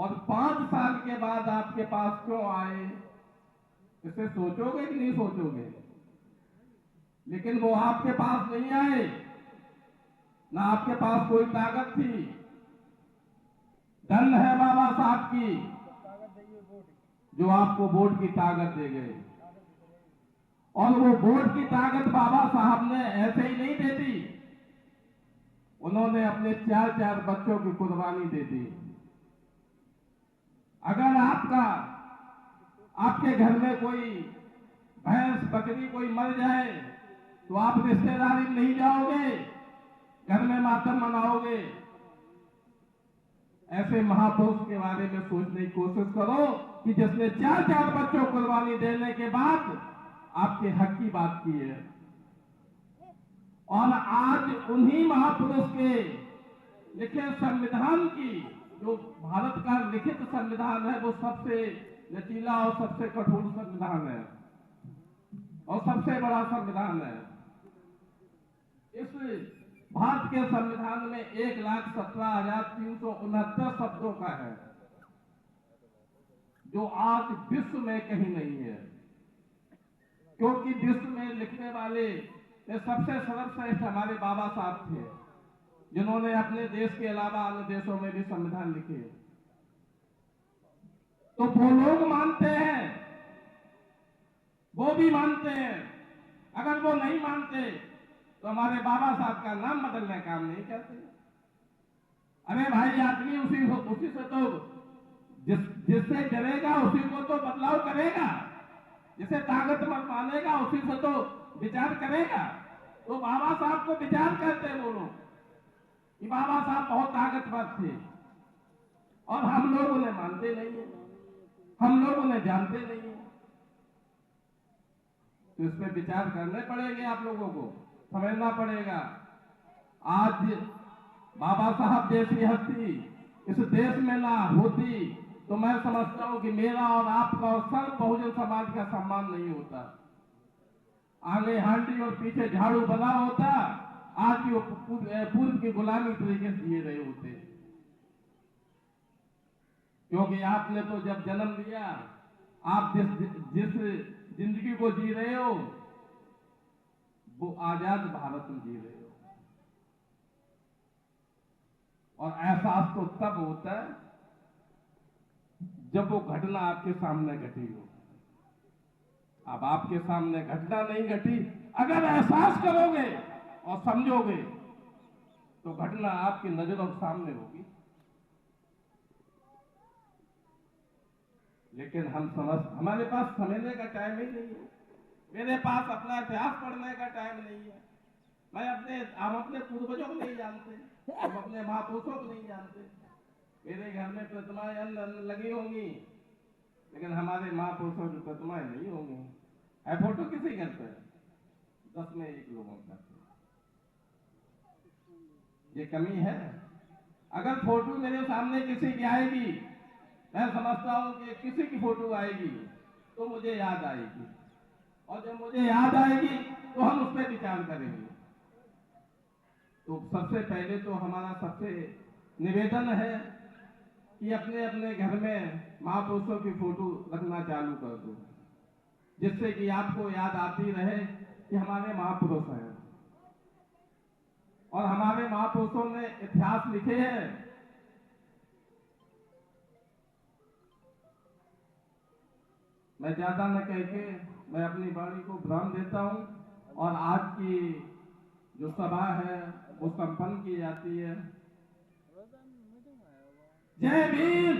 और 5 साल के बाद आपके पास क्यों आए, इसे सोचोगे कि नहीं सोचोगे? लेकिन वो आपके पास नहीं आए, ना आपके पास कोई ताकत थी। धन है बाबा साहब की जो आपको वोट की ताकत दे गए। और वो वोट की ताकत बाबा साहब ने ऐसे ही नहीं दे दी, उन्होंने अपने 4 बच्चों की कुर्बानी दे दी। अगर आपके घर में कोई भैंस बकरी कोई मर जाए तो आप रिश्तेदारी में नहीं जाओगे, घर में मातम मनाओगे। ऐसे महापुरुष के बारे में सोचने की कोशिश करो कि जिसने 4 बच्चों को कुर्बानी देने के बाद आपके हक की बात की है। और आज उन्हीं महापुरुष के लिखे संविधान की, जो भारत का लिखित संविधान है, वो सबसे लचीला और सबसे कठोर संविधान है और सबसे बड़ा संविधान है। इस भारत के संविधान में 1,17,369 शब्दों का है, जो आज विश्व में कहीं नहीं है। क्योंकि विश्व में लिखने वाले सबसे सर्वश्रेष्ठ हमारे बाबा साहब थे, जिन्होंने अपने देश के अलावा अन्य देशों में भी संविधान लिखे। तो वो लोग मानते हैं, वो भी मानते हैं। अगर वो नहीं मानते तो हमारे बाबा साहब का नाम बदलने का काम नहीं करते। अरे भाई, आदमी उसी से तो जिससे डरेगा उसी को तो बदलाव करेगा, जिसे ताकतवर मानेगा उसी से तो विचार करेगा। तो बाबा साहब को विचार करते वो लोग कि बाबा साहब बहुत ताकतवर थे, और हम लोग उन्हें मानते नहीं है, हम लोग उन्हें जानते नहीं है। तो इस पर विचार करने पड़ेंगे, आप लोगों को समझना पड़ेगा। आज बाबा साहब जैसी हस्ती इस देश में ना होती तो मैं समझता हूं कि मेरा और आपका और सर्व बहुजन समाज का सम्मान नहीं होता। आगे हांडी और पीछे झाड़ू बना होता, आज भी वो पूर्व की गुलामी तरीके से जिए रहे होते। क्योंकि आपने तो जब जन्म लिया, आप जिस जिंदगी को जी रहे हो वो आजाद भारत में जी रहे हो। और एहसास तो तब होता है जब वो घटना आपके सामने घटी हो। अब आपके सामने घटना नहीं घटी, अगर एहसास करोगे और समझोगे तो घटना आपकी नजरों के सामने होगी। लेकिन हमारे पास समझने का टाइम ही नहीं है। मेरे पास अपना इतिहास पढ़ने का टाइम नहीं है। हम अपने पूर्वजों को नहीं जानते, हम अपने महापुरुषों को नहीं जानते। मेरे घर में प्रतिमाएं लगी होंगी, लेकिन हमारे महापुरुषों की प्रतिमाएं नहीं होंगी। फोटो किसी घर पे 10 में 1 लोगों का। ये कमी है। अगर फोटो मेरे सामने किसी की आएगी, मैं समझता हूं कि किसी की फोटो आएगी तो मुझे याद आएगी, और जब मुझे याद आएगी तो हम उस पर विचार करेंगे। तो सबसे पहले तो हमारा सबसे निवेदन है कि अपने अपने घर में महापुरुषों की फोटो रखना चालू कर दो, जिससे कि आपको याद आती रहे कि हमारे महापुरुष हैं। और हमारे महापुरुषों ने इतिहास लिखे हैं। मैं ज्यादा न कह के मैं अपनी वाणी को विराम देता हूं, और आज की जो सभा है वो संपन्न की जाती है। जय भीम।